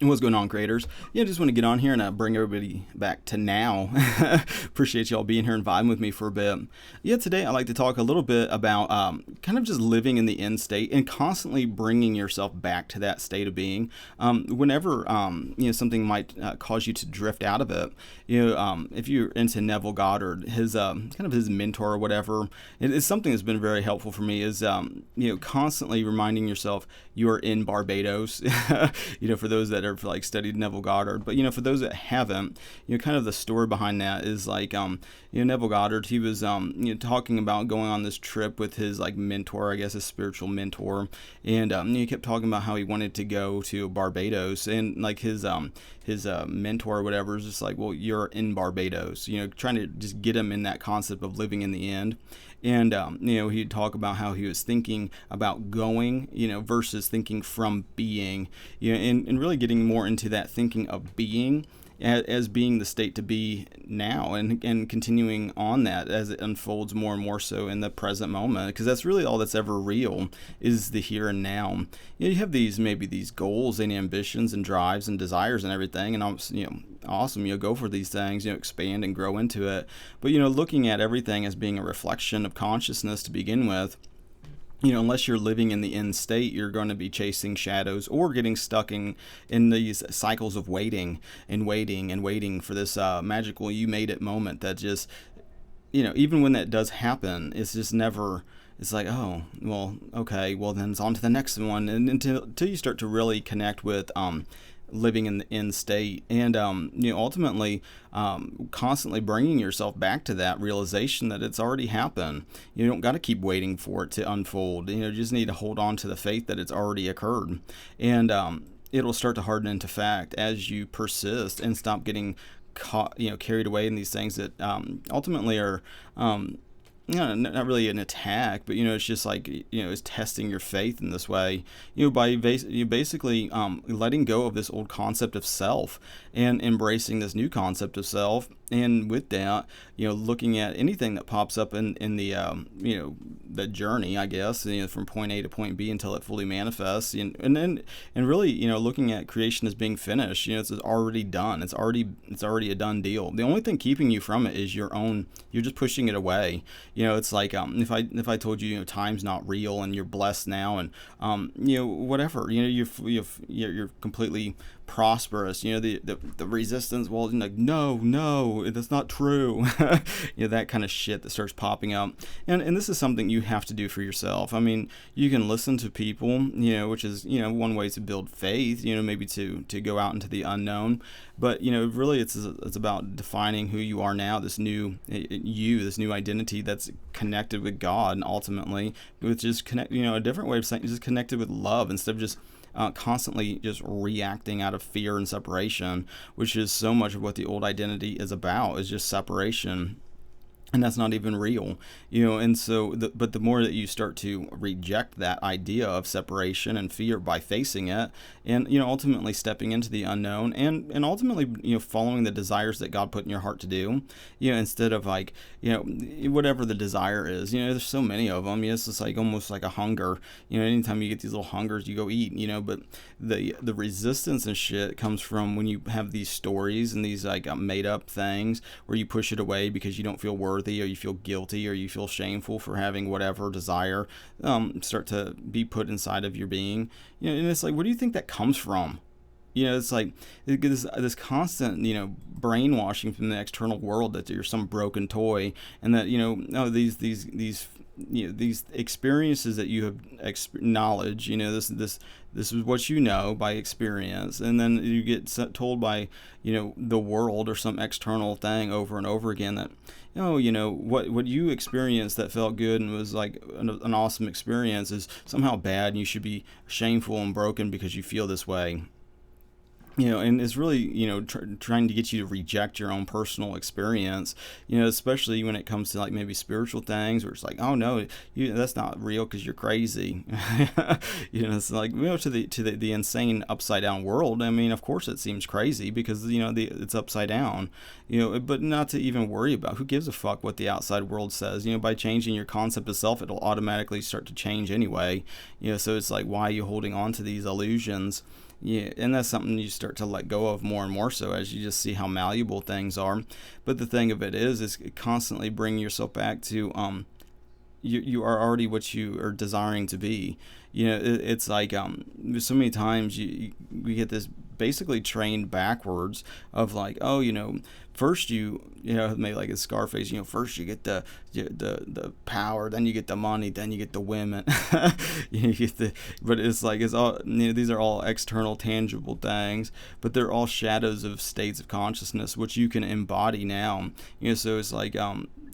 What's going on, creators? Yeah, just want to get on here and bring everybody back to now. Appreciate y'all being here and vibing with me for a bit. Yeah, today I'd like to talk a little bit about kind of just living in the end state and constantly bringing yourself back to that state of being. Whenever something might cause you to drift out of it. If you're into Neville Goddard, his kind of his mentor or whatever, it's something that's been very helpful for me. Is constantly reminding yourself you are in Barbados. For those that are like studied Neville Goddard, but for those that haven't, kind of the story behind that is like Neville Goddard, he was talking about going on this trip with his like mentor, I guess his spiritual mentor, and he kept talking about how he wanted to go to Barbados, and like his mentor or whatever is just like, well, you're in Barbados, trying to just get him in that concept of living in the end. And, he'd talk about how he was thinking about going, versus thinking from being, and really getting more into that thinking of being as being the state to be now, and continuing on that as it unfolds more and more so in the present moment, because that's really all that's ever real is the here and now. You have maybe these goals and ambitions and drives and desires and everything, and awesome, go for these things, expand and grow into it, but looking at everything as being a reflection of consciousness to begin with. Unless you're living in the end state, you're going to be chasing shadows or getting stuck in these cycles of waiting and waiting and waiting for this magical you made it moment that just, even when that does happen, it's just never, it's like, oh, well, okay, well then it's on to the next one. And until you start to really connect with living in the end state, and ultimately constantly bringing yourself back to that realization that it's already happened. You don't got to keep waiting for it to unfold. You just need to hold on to the faith that it's already occurred, and it'll start to harden into fact as you persist and stop getting caught, carried away in these things that ultimately are not really an attack, but it's just like it's testing your faith in this way. By basically letting go of this old concept of self and embracing this new concept of self, and with that, looking at anything that pops up in the the journey, I guess, from point A to point B until it fully manifests, and really looking at creation as being finished. It's already done. It's already a done deal. The only thing keeping you from it is your own. You're just pushing it away. It's like if I told you time's not real and you're blessed now, and whatever, you're completely prosperous, the resistance, well, like, no, that's not true. That kind of shit that starts popping up, and this is something you have to do for yourself. I mean, you can listen to people, which is one way to build faith, maybe to go out into the unknown, but really it's about defining who you are now, this new this new identity that's connected with God, and ultimately with just a different way of saying, just connected with love instead of just constantly just reacting out of fear and separation, which is so much of what the old identity is about, is just separation. And that's not even real, and so, but the more that you start to reject that idea of separation and fear by facing it, and, ultimately stepping into the unknown, and ultimately, following the desires that God put in your heart to do, instead of like, whatever the desire is, there's so many of them, it's just like almost like a hunger, anytime you get these little hungers, you go eat, but the resistance and shit comes from when you have these stories and these like made up things where you push it away because you don't feel worthy, or you feel guilty, or you feel shameful for having whatever desire start to be put inside of your being. And it's like, where do you think that comes from? It's like this constant, brainwashing from the external world that you're some broken toy, and that these experiences that you have knowledge, this is what by experience, and then you get told by the world or some external thing over and over again that what you experienced that felt good and was like an awesome experience is somehow bad, and you should be shameful and broken because you feel this way. And it's really, trying to get you to reject your own personal experience, especially when it comes to like maybe spiritual things, where it's like, oh no, that's not real because you're crazy. It's like, to the insane upside down world. I mean, of course it seems crazy because, it's upside down, but not to even worry about. Who gives a fuck what the outside world says? By changing your concept of self, it'll automatically start to change anyway. So it's like, why are you holding on to these illusions? Yeah, and that's something you start to let go of more and more so as you just see how malleable things are. But the thing of it is constantly bring yourself back to you are already what you are desiring to be. It's like so many times we get this basically trained backwards of like, oh, first maybe like a Scarface, first you get the power, then you get the money, then you get the women. But it's like it's all, these are all external tangible things, but they're all shadows of states of consciousness which you can embody now. So it's like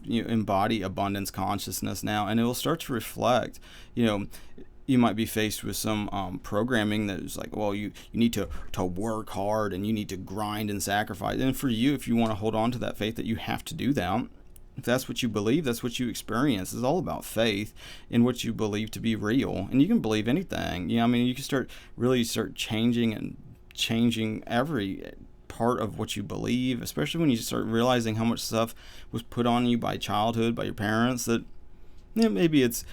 embody abundance consciousness now, and it will start to reflect. You might be faced with some programming that is like, well, you need to work hard and you need to grind and sacrifice. And for you, if you want to hold on to that faith that you have to do that, if that's what you believe, that's what you experience. It's all about faith in what you believe to be real. And you can believe anything. You can start changing every part of what you believe, especially when you start realizing how much stuff was put on you by childhood, by your parents, that maybe it's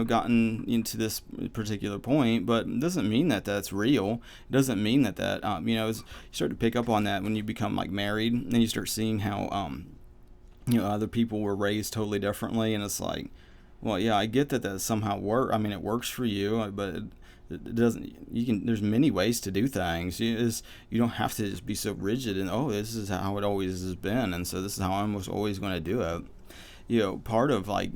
gotten into this particular point, but it doesn't mean that that's real. It doesn't mean that you start to pick up on that when you become like married, and you start seeing how other people were raised totally differently, and it's like, well, yeah, I get that somehow it works for you, but it doesn't. There's many ways to do things. You don't have to just be so rigid and, oh, this is how it always has been, and so this is how I'm always going to do it. Part of like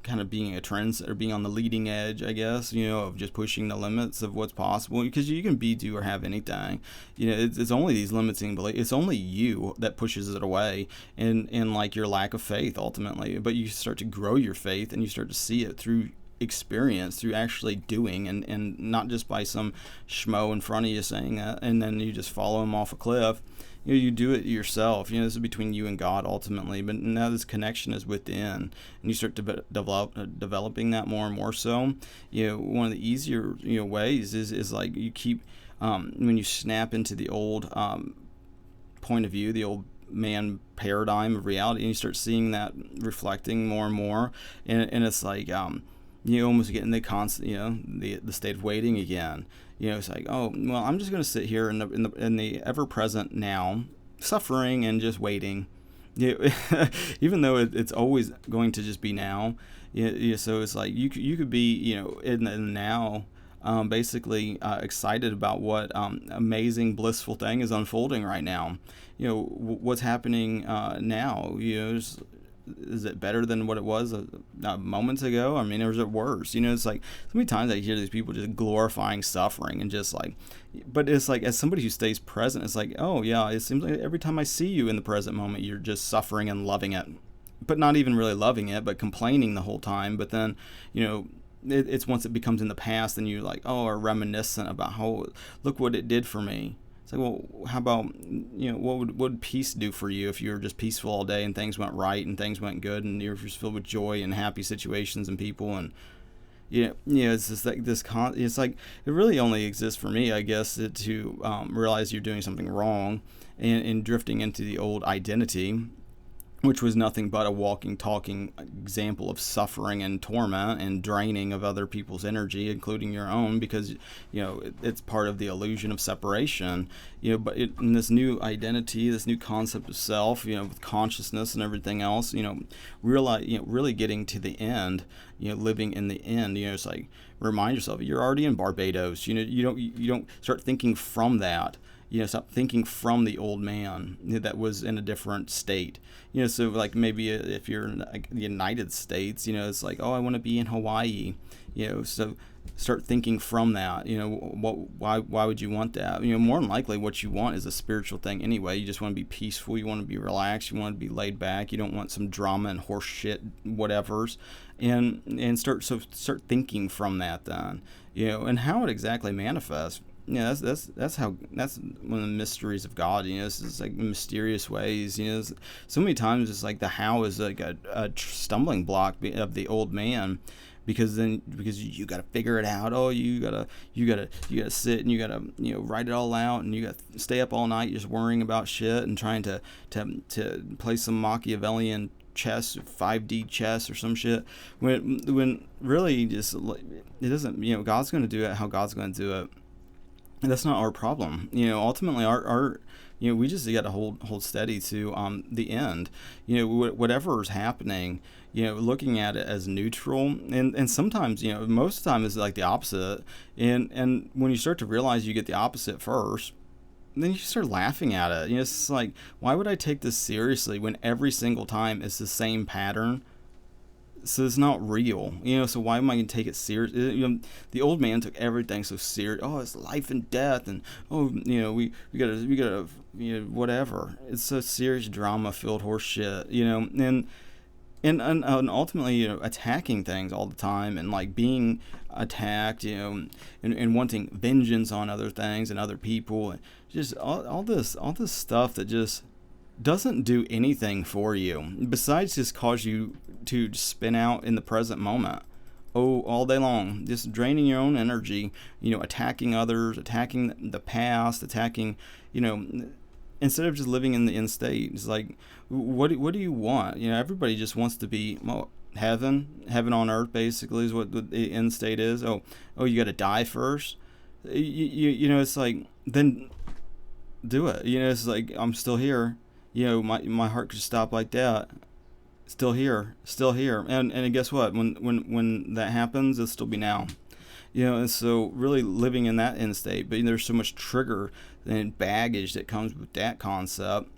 kind of being a trend or being on the leading edge, I guess, of just pushing the limits of what's possible, because you can be, do, or have anything. It's only these limiting beliefs. It's only you that pushes it away, and like your lack of faith ultimately. But you start to grow your faith, and you start to see it through experience, through actually doing, and not just by some schmo in front of you saying that, and then you just follow him off a cliff. You do it yourself. This is between you and God ultimately, but now this connection is within, and you start to developing that more and more so. One of the easier ways is like you keep when you snap into the old point of view, the old man paradigm of reality, and you start seeing that reflecting more and more, and it's like you almost get in the constant, the state of waiting again. It's like, oh, well, I'm just going to sit here in the ever-present now, suffering and just waiting. Even though it's always going to just be now. So it's like you could be, in the now, basically excited about what amazing, blissful thing is unfolding right now. What's happening now. Is it better than what it was moments ago? Or is it worse? It's like so many times I hear these people just glorifying suffering and just like, but it's like, as somebody who stays present, it's like, oh yeah, it seems like every time I see you in the present moment, you're just suffering and loving it, but not even really loving it, but complaining the whole time. But then, it's once it becomes in the past, and you like, oh, are reminiscent about how, look what it did for me. It's like, well, how about, what would peace do for you if you were just peaceful all day and things went right and things went good and you're just filled with joy and happy situations and people, and it's just like it's like it really only exists for me, I guess, to realize you're doing something wrong and drifting into the old identity, which was nothing but a walking, talking example of suffering and torment and draining of other people's energy, including your own, because, it's part of the illusion of separation. But in this new identity, this new concept of self, with consciousness and everything else, really getting to the end, living in the end, it's like, remind yourself, you're already in Barbados. You don't start thinking from that. Stop thinking from the old man that was in a different state. So like maybe if you're in like the United States, it's like, oh, I want to be in Hawaii. So start thinking from that. Why would you want that? More than likely what you want is a spiritual thing anyway. You just want to be peaceful. You want to be relaxed. You want to be laid back. You don't want some drama and horse shit, whatever's. And start thinking from that then. And how it exactly manifests. That's one of the mysteries of God. It's just like mysterious ways. So many times it's like the how is like a stumbling block of the old man, because you got to figure it out. Oh, you gotta sit and you gotta write it all out, and you got to stay up all night just worrying about shit and trying to play some Machiavellian chess, 5D chess or some shit, when really just it doesn't. God's going to do it how God's going to do it. And that's not our problem. Ultimately, our we just got to hold steady to the end. Whatever is happening, looking at it as neutral, and sometimes, most of the time is like the opposite. And when you start to realize you get the opposite first, then you start laughing at it. It's just like, why would I take this seriously when every single time it's the same pattern? So it's not real, so why am I going to take it serious? The old man took everything so serious. Oh, it's life and death, and oh, we gotta whatever. It's so serious, drama filled horse shit, and ultimately, attacking things all the time, and like being attacked, and wanting vengeance on other things and other people, and just all this stuff that just doesn't do anything for you besides just cause you to spin out in the present moment. Oh, all day long, just draining your own energy, attacking others, attacking the past, attacking, instead of just living in the end state. It's like, what do you want? Everybody just wants to be, well, heaven on earth, basically, is what the end state is. Oh, you got to die first. It's like, then do it. It's like, I'm still here. My heart could stop like that. Still here. And guess what? When that happens, it'll still be now. And so really living in that end state, but there's so much trigger and baggage that comes with that concept.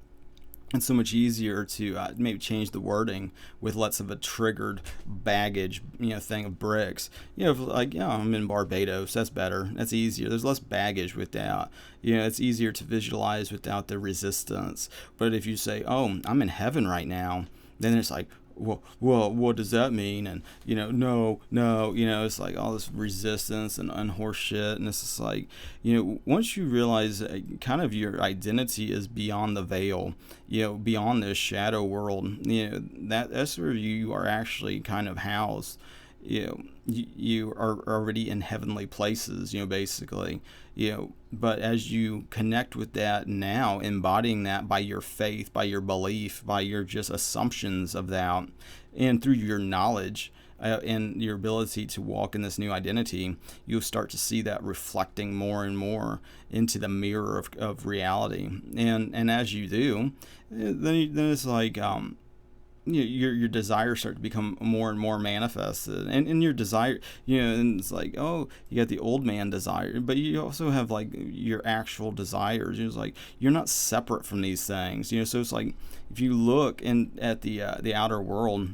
It's so much easier to maybe change the wording with less of a triggered baggage, thing of bricks. Like, I'm in Barbados. That's better. That's easier. There's less baggage with that. It's easier to visualize without the resistance. But if you say, oh, I'm in heaven right now, then it's like, well, what does that mean? And, no, it's like all this resistance and horse shit. And it's just like, once you realize kind of your identity is beyond the veil, beyond this shadow world, that's where you are actually kind of housed. You are already in heavenly places, basically, but as you connect with that now, embodying that by your faith, by your belief, by your just assumptions of that, and through your knowledge, and your ability to walk in this new identity, you'll start to see that reflecting more and more into the mirror of reality. And as you do, then it's like, your desires start to become more and more manifested, and your desire, and it's like, oh, you got the old man desire, but you also have like your actual desires. It's like you're not separate from these things, so it's like if you look at the outer world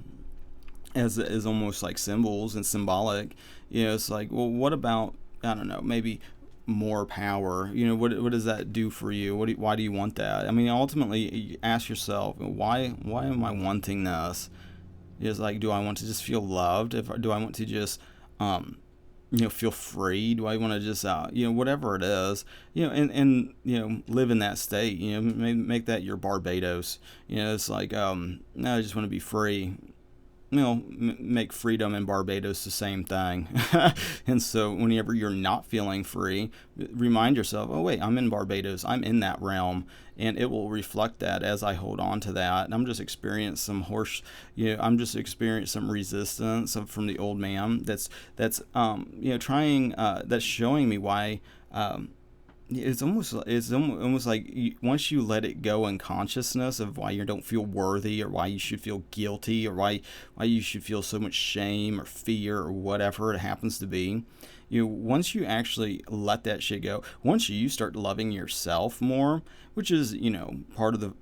as almost like symbols and symbolic, it's like, well, what about, I don't know, maybe more power? What does that do for you? Why do you want that? I mean, ultimately, you ask yourself, why am I wanting this? It's like, do I want to just feel loved? Do I want to just feel free? Do I want to just whatever it is, and live in that state? Make that your Barbados. It's like, no, I just want to be free. Make freedom and Barbados the same thing. And so whenever you're not feeling free, remind yourself, oh wait, I'm in Barbados, I'm in that realm, and it will reflect that as I hold on to that. And I'm just experiencing some resistance from the old man that's trying, that's showing me why, it's almost like once you let it go in consciousness of why you don't feel worthy, or why you should feel guilty, or why you should feel so much shame or fear or whatever it happens to be, once you actually let that shit go, once you start loving yourself more, which is part of the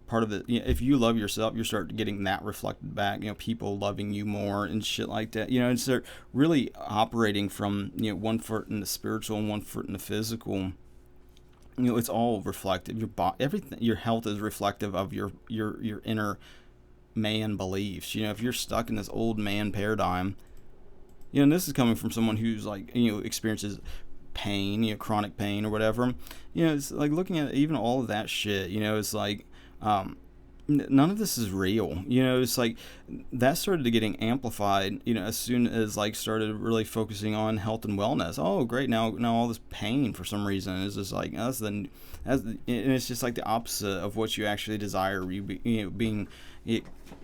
if you love yourself, you start getting that reflected back, people loving you more and shit like that, and start really operating from one foot in the spiritual and one foot in the physical. It's all reflective. Everything, your health is reflective of your inner man beliefs. If you're stuck in this old man paradigm, and this is coming from someone who's like, experiences pain, chronic pain or whatever. It's like looking at even all of that shit. It's like, none of this is real. It's like that started getting amplified, as soon as like started really focusing on health and wellness. Oh, great. Now all this pain for some reason is just like, and it's just like the opposite of what you actually desire. Being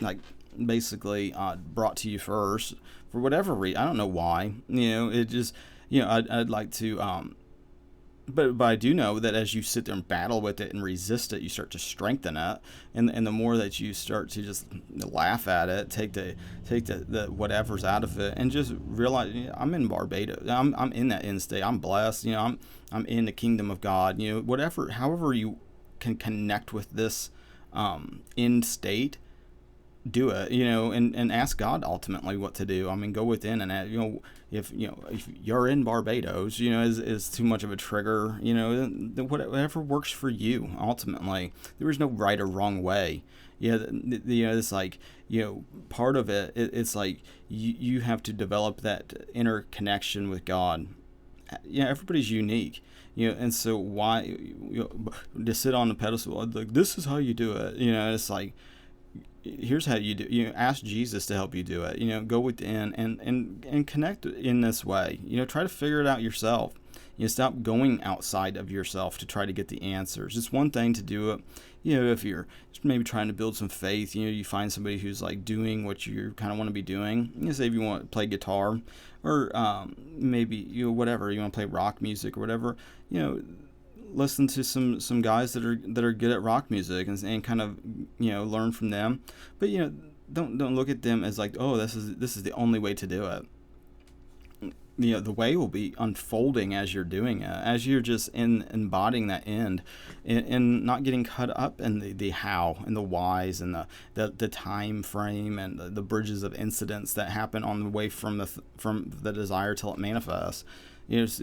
like basically brought to you first for whatever reason. I don't know why, it just, I'd like to, but I do know that as you sit there and battle with it and resist it, you start to strengthen it, and the more that you start to just laugh at it, take the whatever's out of it, and just realize, I'm in Barbados, I'm in that end state, I'm blessed, I'm in the kingdom of God, whatever, however you can connect with this end state, do it, and ask God ultimately what to do. I mean, go within and if you're in Barbados, is too much of a trigger, then whatever works for you. Ultimately, there is no right or wrong way. It's like, part of it's like you have to develop that inner connection with God. Everybody's unique. And so why to sit on the pedestal like, this is how you do it? It's like, here's how you do. Ask Jesus to help you do it. Go within and connect in this way. Try to figure it out yourself. Stop going outside of yourself to try to get the answers. It's one thing to do it. If you're just maybe trying to build some faith, you find somebody who's like doing what you kind of want to be doing. Say if you want to play guitar, or maybe whatever you want to play rock music or whatever. Listen to some guys that are good at rock music and kind of learn from them, but don't look at them as like, oh, this is the only way to do it. The way will be unfolding as you're doing it, as you're just embodying that end, and not getting caught up in the how and the whys and the time frame and the bridges of incidents that happen on the way from the desire till it manifests. It's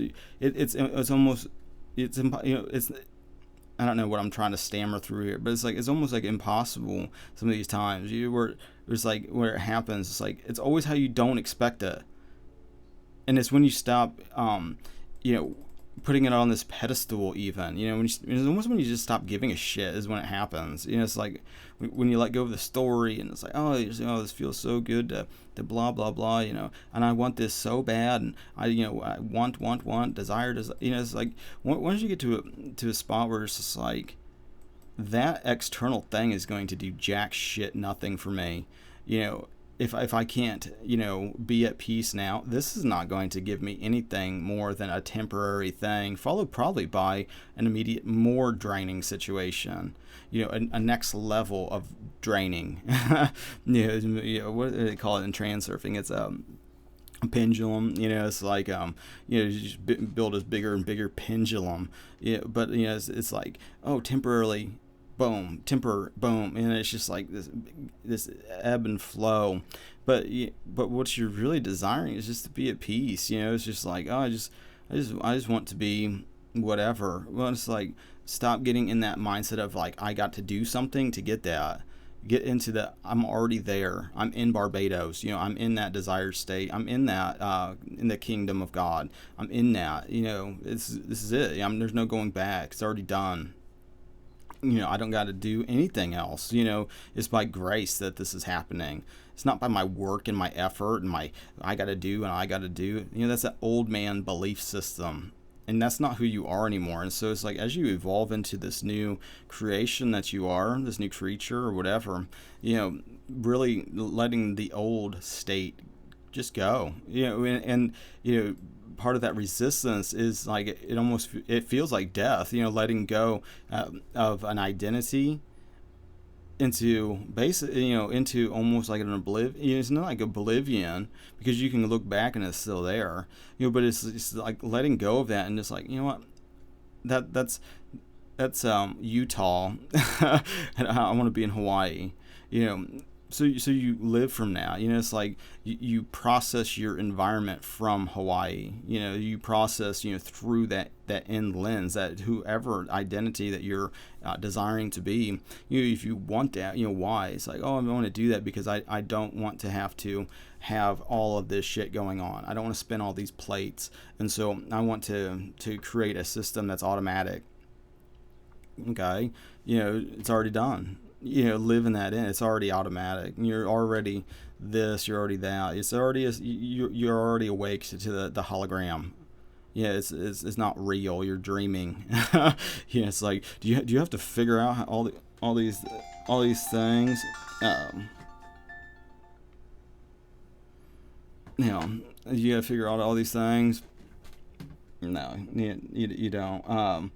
almost, it's I don't know what I'm trying to stammer through here, but it's almost like impossible some of these times. Where it's like, where it happens, it's like it's always how you don't expect it. And it's when you stop, putting it on this pedestal, even, it's almost when you just stop giving a shit is when it happens. It's like when you let go of the story, and it's like, oh, this feels so good to blah blah blah, and I want this so bad, and I want desire, it's like once you get to a spot where it's just like that external thing is going to do jack shit nothing for me, if I can't, be at peace now, this is not going to give me anything more than a temporary thing, followed probably by an immediate, more draining situation. A next level of draining. What do they call it in transurfing? It's a pendulum. It's like you just build a bigger and bigger pendulum. But it's like, oh, temporarily. Boom, boom, and it's just like this ebb and flow, but what you're really desiring is just to be at peace. It's just like, oh, I just want to be whatever. Well, it's like, stop getting in that mindset of like, I got to do something to get that. Get into the, I'm already there. I'm in Barbados. I'm in that desired state. I'm in that in the kingdom of God. I'm in that. This is it. There's no going back. It's already done. I don't got to do anything else. It's by grace that this is happening. It's not by my work and my effort and I got to do and I got to do. That's that old man belief system. And that's not who you are anymore. And so it's like, as you evolve into this new creation that you are, this new creature or whatever, really letting the old state just go. And part of that resistance is like, it feels like death, letting go of an identity into into almost like an oblivion. It's not like oblivion, because you can look back and it's still there, but it's like letting go of that and just like, what, that's Utah and I want to be in Hawaii. So you live from now. It's like you process your environment from Hawaii. You process through that end lens, that whoever identity that you're desiring to be. If you want that, why? It's like, oh, I want to do that because I don't want to have all of this shit going on. I don't want to spin all these plates, and so I want to create a system that's automatic. Okay, it's already done. Living that in, it's already automatic. You're already this, you're already that. It's already you're already awake to the hologram. It's not real. You're dreaming. It's like, do you have to figure out how all these things? You gotta figure out all these things. No, you don't.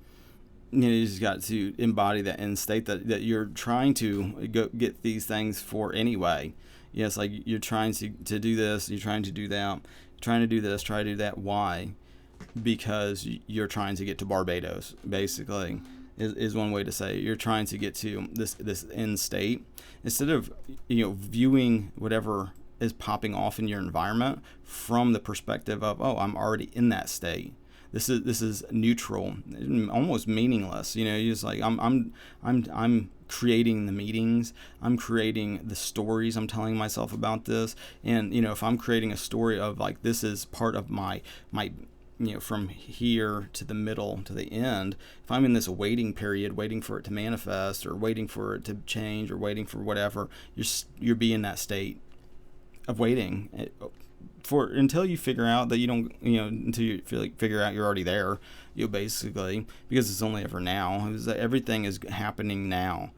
You just got to embody that end state that you're trying to go get these things for anyway. Yes, like you're trying to do this, you're trying to do that, trying to do this, try to do that. Why? Because you're trying to get to Barbados, basically, is one way to say it. You're trying to get to this end state instead of viewing whatever is popping off in your environment from the perspective of, oh, I'm already in that state. This is neutral, almost meaningless. You're just like I'm creating the meetings. I'm creating the stories. I'm telling myself about this, and if I'm creating a story of like this is part of my from here to the middle to the end. If I'm in this waiting period, waiting for it to manifest, or waiting for it to change, or waiting for whatever, you're being in that state of waiting for until you figure out that you don't, until you figure out you're already there, basically, because it's only ever now. It's that everything is happening now.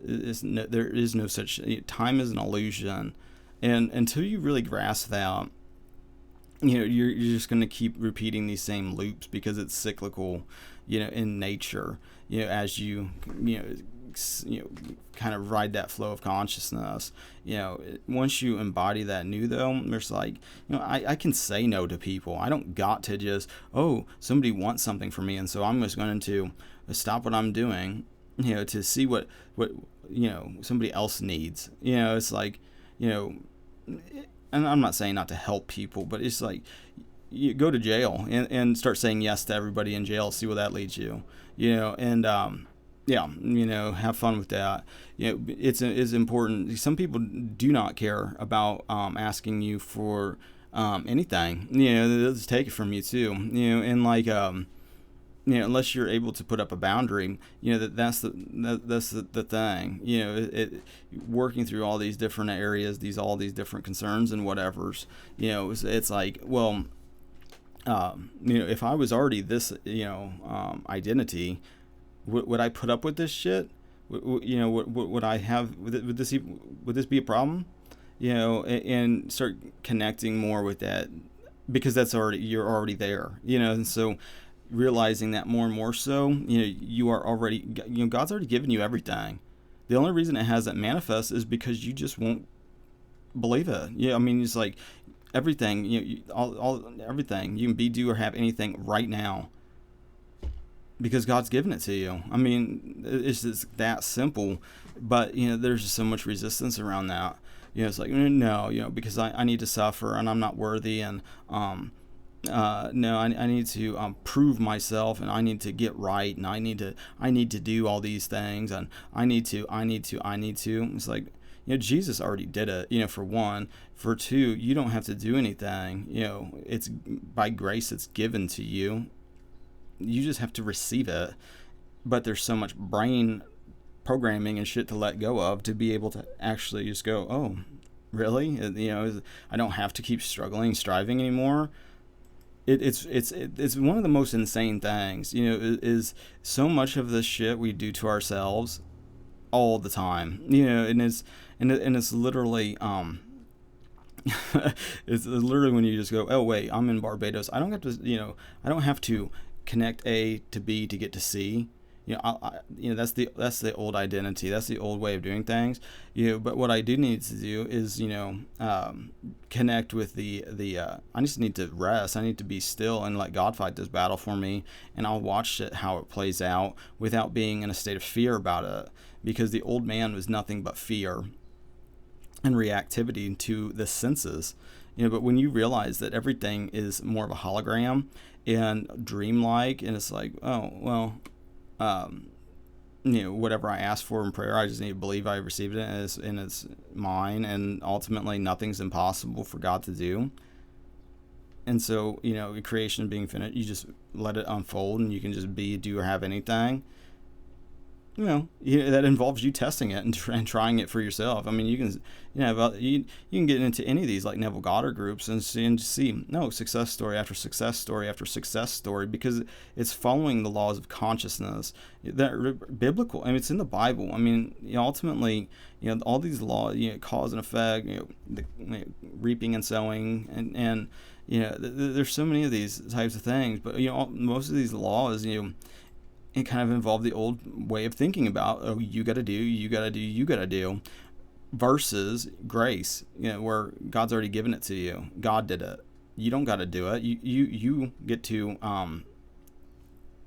There is no such time is an illusion, and until you really grasp that, you're just going to keep repeating these same loops because it's cyclical, in nature. As you kind of ride that flow of consciousness. Once you embody that new, though, there's like, I can say no to people. I don't got to just, somebody wants something from me, and so I'm just going to stop what I'm doing, to see what somebody else needs. It's like, and I'm not saying not to help people, but it's like you go to jail and start saying yes to everybody in jail, see where that leads you, and have fun with that. It's important. Some people do not care about asking you for anything. They'll just take it from you too. And like unless you're able to put up a boundary, that's the thing. Working through all these different areas, all these different concerns and whatever's. It's like, well, if I was already this, identity, would I put up with this shit? Would I have? Would this be a problem? And start connecting more with that, because you're already there. And so realizing that more and more so, you are already, God's already given you everything. The only reason it hasn't manifest is because you just won't believe it. It's like everything, all everything you can be, do, or have anything right now, because God's given it to you. It's just that simple. But there's just so much resistance around that. It's like, no, because I need to suffer and I'm not worthy, and no, I need to prove myself, and I need to get right, and I need to do all these things, and I need to. It's like, Jesus already did it. For one. For two, you don't have to do anything. It's by grace it's given to you. You just have to receive it. But there's so much brain programming and shit to let go of to be able to actually just go, oh, really? I don't have to keep striving anymore. It's one of the most insane things, is so much of this shit we do to ourselves all the time, and it's literally, it's literally when you just go, oh wait, I'm in Barbados. I don't have to connect A to B to get to C. That's the old identity. That's the old way of doing things. But what I do need to do is, connect with the I just need to rest. I need to be still and let God fight this battle for me. And I'll watch how it plays out without being in a state of fear about it. Because the old man was nothing but fear and reactivity to the senses. But when you realize that everything is more of a hologram and dreamlike, and it's like, oh, well, whatever I ask for in prayer, I just need to believe I received it, and it's mine, and ultimately nothing's impossible for God to do. And so, creation being finished, you just let it unfold, and you can just be, do, or have anything. That involves you testing it and trying it for yourself. You can, you can get into any of these like Neville Goddard groups and see success story after success story after success story, because it's following the laws of consciousness that are biblical. It's in the Bible. Ultimately, all these laws, cause and effect, the reaping and sowing, and There's so many of these types of things, but most of these laws, it kind of involve the old way of thinking about, oh, you got to do, you got to do, you got to do, versus grace, where God's already given it to you. God did it. You don't got to do it. You get to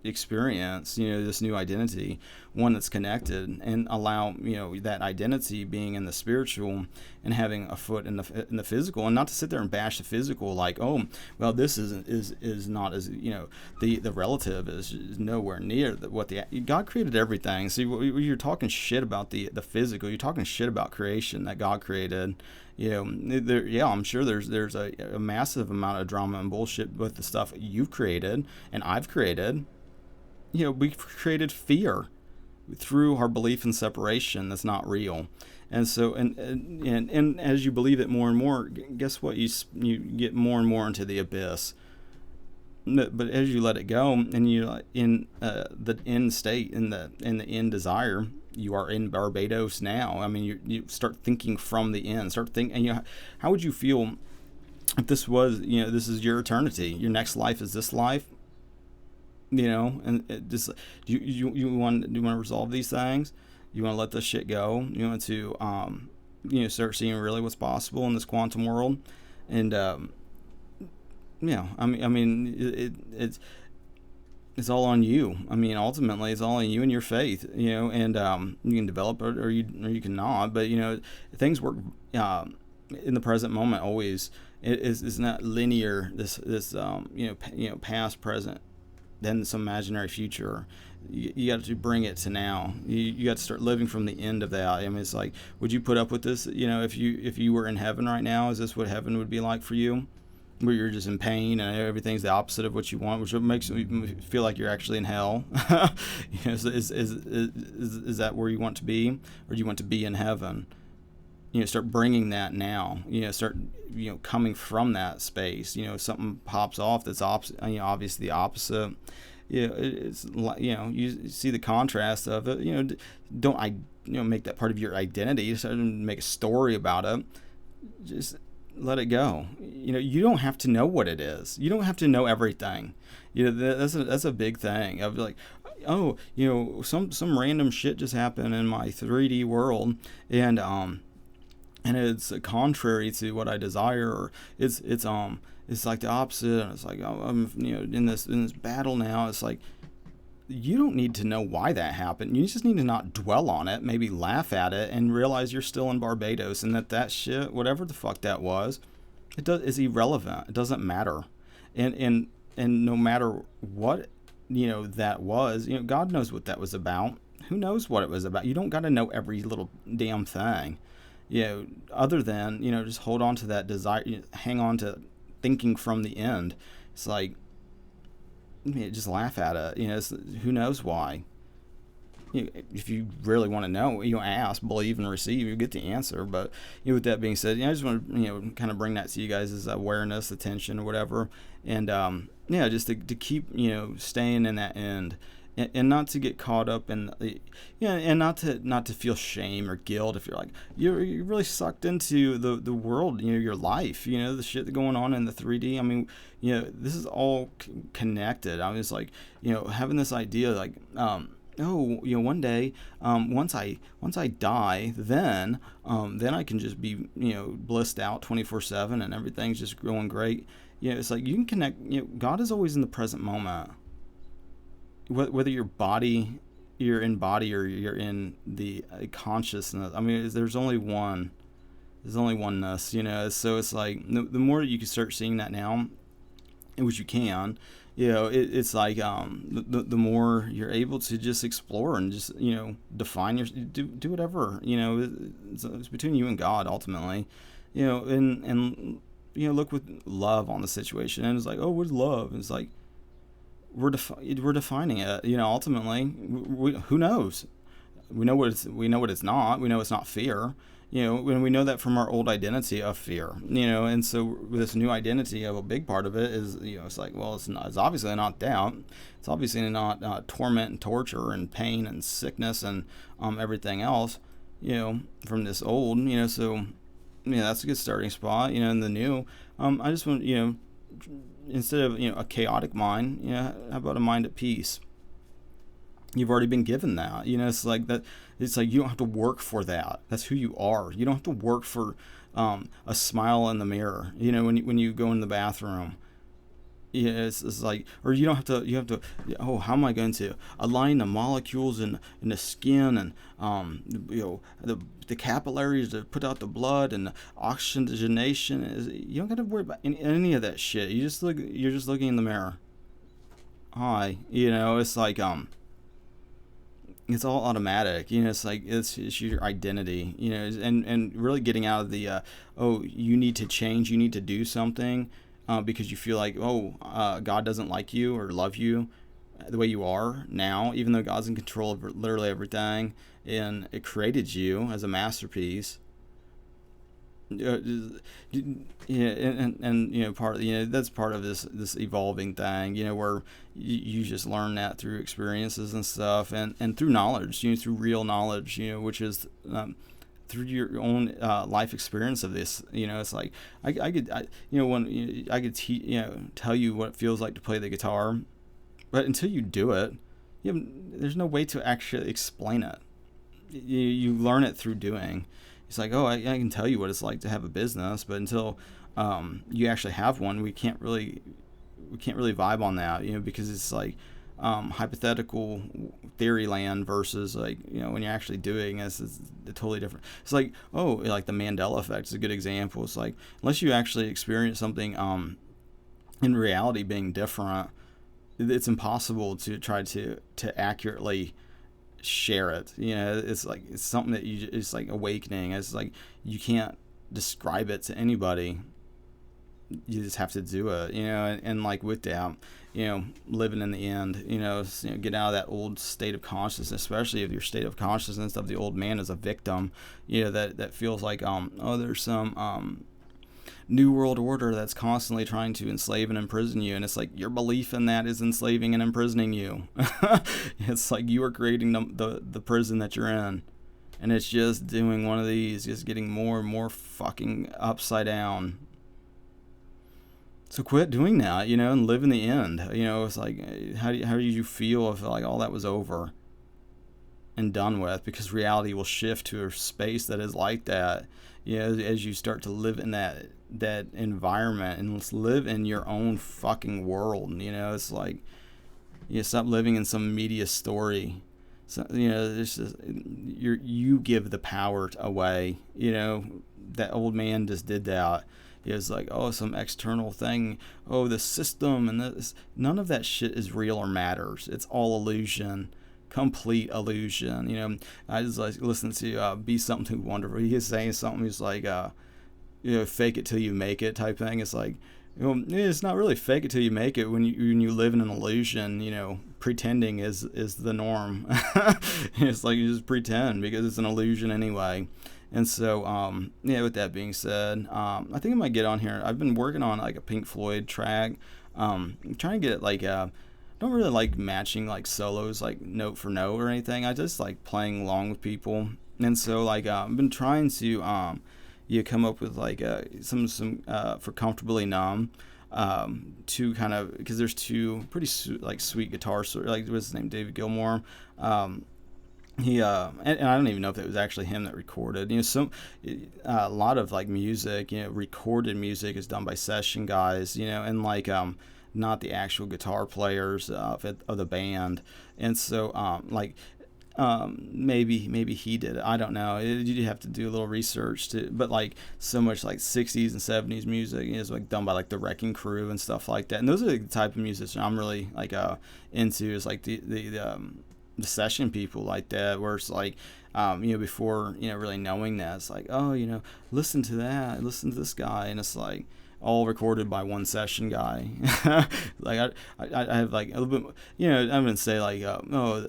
experience this new identity, one that's connected, and allow that identity being in the spiritual and having a foot in the physical, and not to sit there and bash the physical like, oh well, this is not as the relative is nowhere near what the God created everything. See, you're talking shit about the physical, you're talking shit about creation that God created. I'm sure there's a massive amount of drama and bullshit with the stuff you've created and I've created. We've created fear through our belief in separation that's not real. And so, and as you believe it more and more, guess what? You get more and more into the abyss. But as you let it go, and you in the end state, in the end desire, you are in Barbados now. I mean, you start thinking from the end. Start thinking, and how would you feel if this was, this is your eternity? Your next life is this life. And it just you want to resolve these things. You want to let this shit go. You want to start seeing really what's possible in this quantum world. And it's all on you. I mean, ultimately, it's all on you and your faith. And you can develop it or you cannot. But things work in the present moment always. It's not linear. This past, present, then some imaginary future. You got to bring it to now. You got to start living from the end of that. I mean, it's like, would you put up with this? If you were in heaven right now, is this what heaven would be like for you? Where you're just in pain and everything's the opposite of what you want, which makes you feel like you're actually in hell. Is that where you want to be, or do you want to be in heaven? Start bringing that now. Start coming from that space. Something pops off that's obviously the opposite. It's you see the contrast of it. Don't make that part of your identity. Just make a story about it. Just let it go. You don't have to know what it is. You don't have to know everything. That's a big thing. Of like, oh, some random shit just happened in my 3D world, and it's contrary to what I desire, or it's like the opposite, and it's like, oh, I'm in this battle now. It's like, you don't need to know why that happened. You just need to not dwell on it, maybe laugh at it, and realize you're still in Barbados, and that shit, whatever the fuck that was, is irrelevant. It doesn't matter, and no matter what that was, God knows what that was about. Who knows what it was about? You don't got to know every little damn thing. Other than, just hold on to that desire, hang on to thinking from the end. It's like, just laugh at it. Who knows why? If you really want to know, ask, believe, and receive. You get the answer. But with that being said, I just want to kind of bring that to you guys as awareness, attention, or whatever, and just to keep staying in that end. And not to get caught up in, and not to feel shame or guilt if you're like you're really sucked into the world, your life, the shit that's going on in the 3D. I mean, this is all connected. I was like, having this idea like, one day, once I die, then I can just be blissed out 24/7 and everything's just going great. It's like you can connect. God is always in the present moment. Whether you're in body or you're in the consciousness. I mean, there's only one. There's only oneness, So it's like the more you can start seeing that now, which you can, it's like the more you're able to just explore and just define do whatever. It's between you and God ultimately, and look with love on the situation. And it's like, oh, what's love? And it's like, we're defining it, ultimately. Who knows? We know what it's not. We know it's not fear, when we know that from our old identity of fear, and so this new identity of a big part of it is, it's like, well, it's obviously not doubt. It's obviously not torment and torture and pain and sickness and everything else, from this old, so that's a good starting spot, in the new. I just want, instead of, a chaotic mind, how about a mind at peace? You've already been given that. It's like that. It's like you don't have to work for that. That's who you are. You don't have to work for a smile in the mirror. When you go in the bathroom. Yeah, it's like, or you don't have to. You have to. Oh, how am I going to align the molecules in the skin and the capillaries to put out the blood and the oxygenation? You don't got to worry about any of that shit. You're just looking in the mirror. Hi, it's like it's all automatic. It's like it's your identity. And really getting out of the you need to change, you need to do something. Because you feel like, God doesn't like you or love you the way you are now, even though God's in control of literally everything, and it created you as a masterpiece. And part that's part of this evolving thing, where you just learn that through experiences and stuff, and through knowledge, through real knowledge, which is through your own life experience of this. It's like I could tell you what it feels like to play the guitar, but until you do it, there's no way to actually explain it. You learn it through doing. It's like, I can tell you what it's like to have a business, but until you actually have one, we can't really vibe on that, because it's like hypothetical theory land versus like when you're actually doing this, it's totally different. It's like like the Mandela effect is a good example. It's like unless you actually experience something in reality being different, it's impossible to try to accurately share it. It's like it's something that it's like awakening. It's like you can't describe it to anybody. You just have to do it, and like with that, living in the end, get out of that old state of consciousness, especially if your state of consciousness of the old man is a victim, that feels like, there's some new world order that's constantly trying to enslave and imprison you, and it's like your belief in that is enslaving and imprisoning you. It's like you are creating the prison that you're in, and it's just doing one of these, just getting more and more fucking upside down. So quit doing that, and live in the end. It's like, how do you feel if like all that was over and done with? Because reality will shift to a space that is like that. As you start to live in that environment and live in your own fucking world. It's like you stop living in some media story. So it's just, you give the power away. That old man just did that. Is like, some external thing, the system and this. None of that shit is real or matters. It's all illusion, complete illusion. I just like listen to Be Something Too Wonderful. He is saying something. He's like, fake it till you make it type thing. It's like, it's not really fake it till you make it when you live in an illusion. Pretending is the norm. It's like you just pretend because it's an illusion anyway. And so, with that being said, I think I might get on here. I've been working on like a Pink Floyd track. I'm trying to get like, I don't really like matching like solos like note for note or anything. I just like playing along with people. And so like, I've been trying to, come up with like some for Comfortably Numb. To kind of, because there's two pretty sweet guitars, like what's his name, David Gilmour. He and I don't even know if it was actually him that recorded. A lot of like music, recorded music is done by session guys, and like not the actual guitar players of the band. And so maybe he did it. I don't know. You have to do a little research but like so much like 60s and 70s music is like done by like the Wrecking Crew and stuff like that. And those are the type of musicians I'm really like into, is like the session people like that, where it's like before really knowing that, it's like, listen to this guy, and it's like all recorded by one session guy. Like I have like a little bit, I wouldn't say like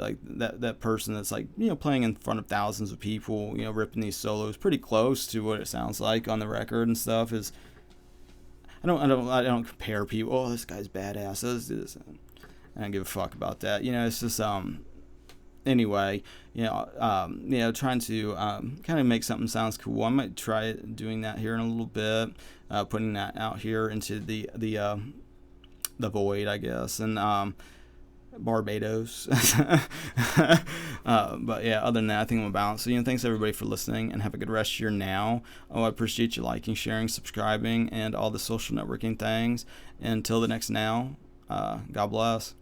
like that person that's like playing in front of thousands of people, ripping these solos pretty close to what it sounds like on the record and stuff. Is I don't compare people. This guy's badass. Let's do this. I don't give a fuck about that. It's just anyway, trying to kind of make something sounds cool. I might try doing that here in a little bit, putting that out here into the void, I guess, and Barbados. But yeah, other than that, I think I'm a balance. So, thanks everybody for listening, and have a good rest of your now. I appreciate you liking, sharing, subscribing, and all the social networking things. Until the next now, God bless.